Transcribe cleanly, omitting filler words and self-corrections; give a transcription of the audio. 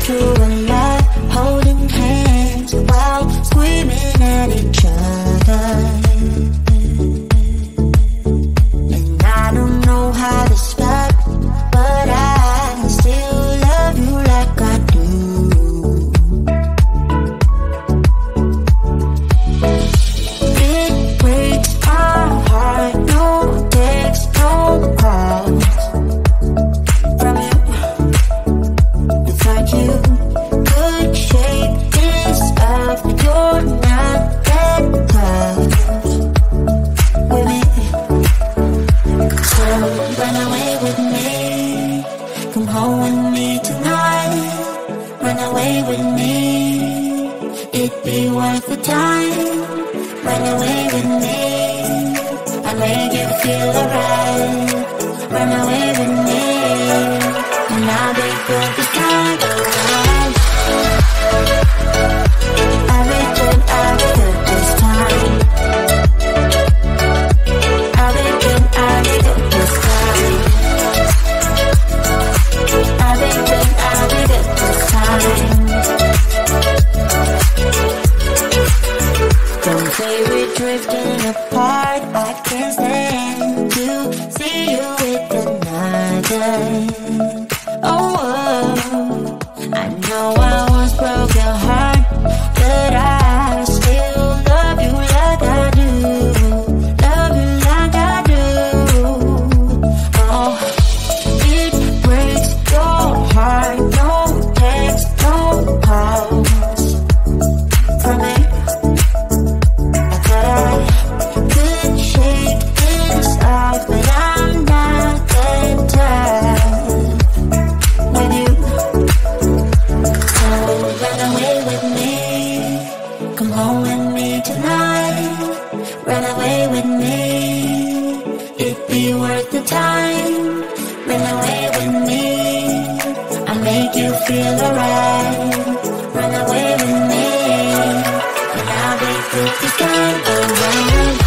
through a lot, holding hands while screaming at each other. And I don't know how to stop, but I still love you like I do. It breaks my heart, no text, no calls from you. It's like you could shake this off, but you're not that close with me. So run away with me, come home with me tonight. Run away with me, it'd be worth the time. Run away with me, I'll make you feel alright. Run away with me, and I'll be good this time around. I'll be good this time. I'll be good this time. I'll be good this time. Don't say we're drifting apart, I can't stand to see you with another. Oh, I know I once broke your heart, but I still love you like I do. Love you like I do. Oh, it breaks your heart, no text, no calls from me. I thought I could shake this off, but I'm not that tired with you. So run away with me, come home with me tonight. Run away with me, it'd be worth the time. Run away with me, I'll make you feel alright. Run away with me, and I'll be good this time around.